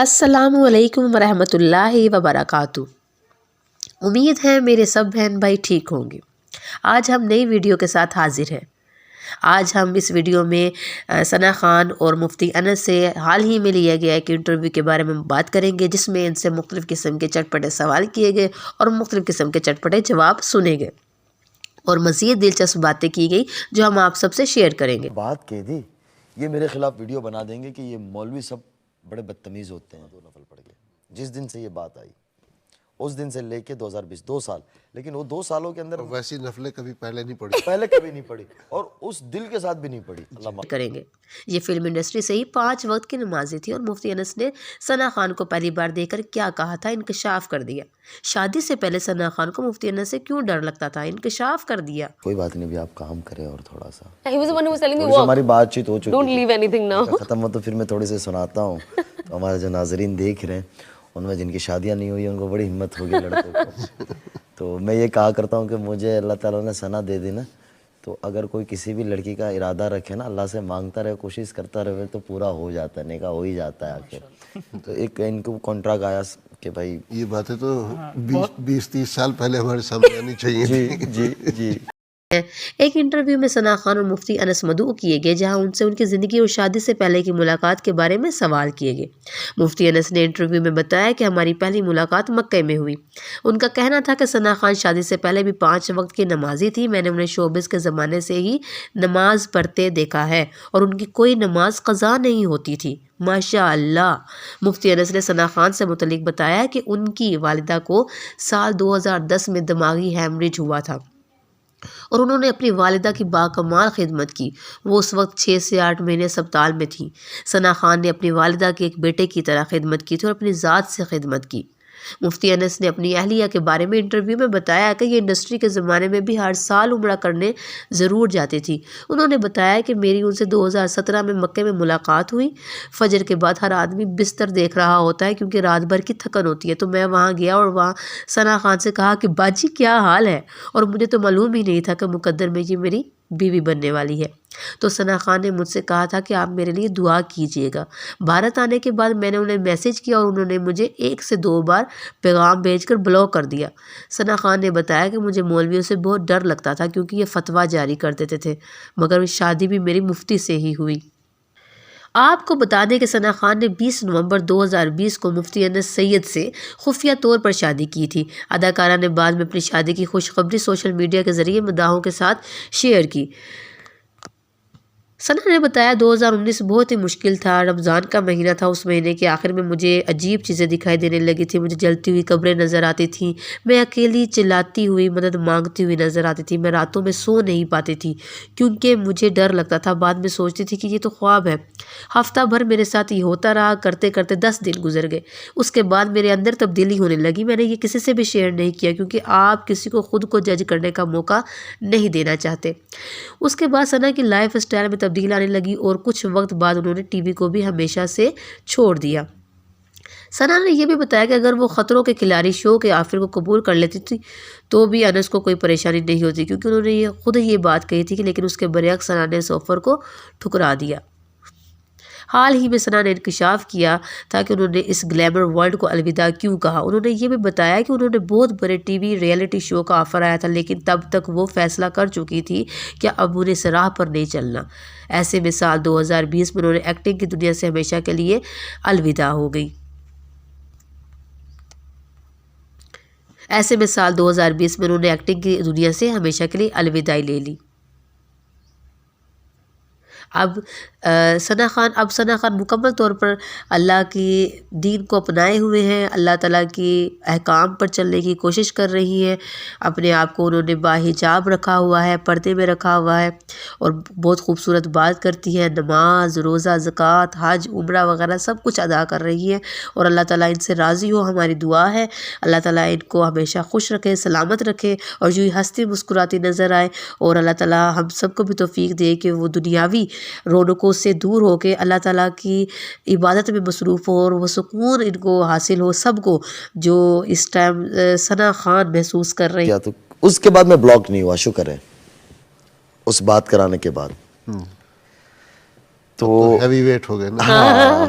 السلام علیکم ورحمۃ اللہ وبرکاتہ۔ امید ہے میرے سب بہن بھائی ٹھیک ہوں گے۔ آج ہم نئی ویڈیو کے ساتھ حاضر ہیں۔ آج ہم اس ویڈیو میں ثنا خان اور مفتی انس سے حال ہی میں لیا گیا ایک انٹرویو کے بارے میں بات کریں گے، جس میں ان سے مختلف قسم کے چٹپٹے سوال کیے گئے اور مختلف قسم کے چٹپٹے جواب سنے گئے اور مزید دلچسپ باتیں کی گئی جو ہم آپ سب سے شیئر کریں گے۔ بات کہہ دی یہ میرے خلاف ویڈیو بنا دیں گے کہ یہ مولوی سب بڑے بدتمیز ہوتے ہیں۔ 2 نفل پڑھ گئے جس دن سے یہ بات آئی، اس دن سے لے کے 2020 2 سال، لیکن وہ 2 سالوں کے اندر ویسی نفلیں کبھی پہلے نہیں پڑھی، پہلے کبھی نہیں پڑھی اور اس دل کے ساتھ بھی نہیں پڑھی۔ اللہ کریں گے۔ یہ فلم انڈسٹری سے ہی 5 وقت کی نمازی تھی اور مفتی انس نے ثنا خان کو پہلی بار دیکھ کر کیا کہا تھا، انکشاف کر دیا۔ شادی سے پہلے ثنا خان کو مفتی انس سے کیوں ڈر لگتا تھا، انکشاف کر دیا۔ کوئی بات نہیں، بھی آپ کام کریں اور تھوڑا سا He was the one who was telling me تھوڑی سی work. ہماری بات چیت ہو چکی Don't leave anything now. ختم ہو تو پھر میں تھوڑی سی سناتا ہوں۔ تو ہمارے جو ناظرین دیکھ رہے ہیں ان میں جن کی شادیاں نہیں ہوئی ان کو بڑی ہمت ہوگی لڑکوں کو، تو میں یہ کہا کرتا ہوں کہ مجھے اللہ تعالیٰ نے ثنا دے دی نا، تو اگر کوئی کسی بھی لڑکی کا ارادہ رکھے نا، اللہ سے مانگتا رہے، کوشش کرتا رہے تو پورا ہو جاتا ہے، نکاح ہو ہی جاتا ہے آخر۔ تو ایک ان کو کانٹریکٹ آیا کہ بھائی یہ باتیں تو 20-30 سال پہلے ہمارے سامنے آنی چاہیے تھی۔ جی ایک انٹرویو میں ثنا خان اور مفتی انس مدعو کیے گئے، جہاں ان سے ان کی زندگی اور شادی سے پہلے کی ملاقات کے بارے میں سوال کیے گئے۔ مفتی انس نے انٹرویو میں بتایا کہ ہماری پہلی ملاقات مکہ میں ہوئی۔ ان کا کہنا تھا کہ ثنا خان شادی سے پہلے بھی 5 وقت کی نمازی تھی، میں نے انہیں شوبز کے زمانے سے ہی نماز پڑھتے دیکھا ہے اور ان کی کوئی نماز قضا نہیں ہوتی تھی۔ ماشاء اللہ۔ مفتی انس نے ثنا خان سے متعلق بتایا کہ ان کی والدہ کو سال 2010 میں دماغی ہیمریج ہوا تھا اور انہوں نے اپنی والدہ کی باکمال خدمت کی۔ وہ اس وقت 6 سے 8 مہینے اسپتال میں تھیں۔ ثنا خان نے اپنی والدہ کے ایک بیٹے کی طرح خدمت کی تھی اور اپنی ذات سے خدمت کی۔ مفتی انس نے اپنی اہلیہ کے بارے میں انٹرویو میں بتایا کہ یہ انڈسٹری کے زمانے میں بھی ہر سال عمرہ کرنے ضرور جاتی تھی۔ انہوں نے بتایا کہ میری ان سے 2017 میں مکے میں ملاقات ہوئی۔ فجر کے بعد ہر آدمی بستر دیکھ رہا ہوتا ہے کیونکہ رات بھر کی تھکن ہوتی ہے، تو میں وہاں گیا اور وہاں ثنا خان سے کہا کہ باجی کیا حال ہے، اور مجھے تو معلوم ہی نہیں تھا کہ مقدر میں یہ میری بیوی بننے والی ہے۔ تو ثنا خان نے مجھ سے کہا تھا کہ آپ میرے لیے دعا کیجیے گا۔ بھارت آنے کے بعد میں نے انہیں میسیج کیا اور انہوں نے مجھے 1 سے 2 بار پیغام بھیج کر بلاک کر دیا۔ ثنا خان نے بتایا کہ مجھے مولویوں سے بہت ڈر لگتا تھا کیونکہ یہ فتویٰ جاری کر دیتے تھے، مگر شادی بھی میری مفتی سے ہی ہوئی۔ آپ کو بتا دیں کہ ثنا خان نے 20 نومبر 2020 کو مفتی انس سید سے خفیہ طور پر شادی کی تھی۔ اداکارہ نے بعد میں اپنی شادی کی خوشخبری سوشل میڈیا کے ذریعے مداحوں کے ساتھ شیئر کی۔ ثنا نے بتایا 2019 بہت ہی مشکل تھا، رمضان کا مہینہ تھا، اس مہینے کے آخر میں مجھے عجیب چیزیں دکھائی دینے لگی تھی، مجھے جلتی ہوئی قبریں نظر آتی تھیں، میں اکیلی چلاتی ہوئی مدد مانگتی ہوئی نظر آتی تھی، میں راتوں میں سو نہیں پاتی تھی کیونکہ مجھے ڈر لگتا تھا، بعد میں سوچتی تھی کہ یہ تو خواب ہے۔ ہفتہ بھر میرے ساتھ یہ ہوتا رہا، کرتے کرتے 10 دن گزر گئے، اس کے بعد میرے اندر تبدیلی ہونے لگی۔ میں نے یہ کسی سے بھی شیئر نہیں کیا کیونکہ آپ کسی کو خود کو جج کرنے کا موقع نہیں دینا چاہتے۔ اس کے بعد ثنا کی لائف اسٹائل میں تبدیلی آنے لگی اور کچھ وقت بعد انہوں نے ٹی وی کو بھی ہمیشہ سے چھوڑ دیا۔ ثنا نے یہ بھی بتایا کہ اگر وہ خطروں کے کھلاڑی شو کے آفر کو قبول کر لیتی تھی تو بھی انس کو کوئی پریشانی نہیں ہوتی کیونکہ انہوں نے خود یہ بات کہی تھی، لیکن اس کے برعکس ثنا نے اس آفر کو ٹھکرا دیا۔ حال ہی میں ثنا نے انکشاف کیا تھا کہ انہوں نے اس گلیمر ورلڈ کو الوداع کیوں کہا۔ انہوں نے یہ بھی بتایا کہ انہوں نے بہت بڑے ٹی وی ریئلٹی شو کا آفر آیا تھا، لیکن تب تک وہ فیصلہ کر چکی تھی کہ اب انہیں اس راہ پر نہیں چلنا۔ ایسے میں سال 2020 میں انہوں نے ایکٹنگ کی دنیا سے ہمیشہ کے لیے الوداع ہو گئی۔ ایسے میں سال 2020 میں انہوں نے ایکٹنگ کی دنیا سے ہمیشہ کے لیے الوداعی لے لی۔ اب ثنا خان مکمل طور پر اللہ کی دین کو اپنائے ہوئے ہیں، اللہ تعالیٰ کی احکام پر چلنے کی کوشش کر رہی ہیں۔ اپنے آپ کو انہوں نے باحجاب رکھا ہوا ہے، پردے میں رکھا ہوا ہے اور بہت خوبصورت بات کرتی ہیں، نماز، روزہ، زکوٰۃ، حج، عمرہ وغیرہ سب کچھ ادا کر رہی ہیں اور اللہ تعالیٰ ان سے راضی ہو، ہماری دعا ہے اللہ تعالیٰ ان کو ہمیشہ خوش رکھے، سلامت رکھے اور یوں ہی ہنستی مسکراتی نظر آئے، اور اللہ تعالیٰ ہم سب کو بھی توفیق دے کہ وہ دنیاوی رونقوں سے دور ہو کے اللہ تعالیٰ کی عبادت میں مصروف ہو اور وہ سکون ان کو حاصل ہو، سب کو جو اس ٹائم ثنا خان محسوس کر رہی ہیں۔ تو اس کے بعد میں بلاک نہیں ہوا، شکر ہے، اس بات کرانے کے بعد تو ہیوی ویٹ ہو گئے نا۔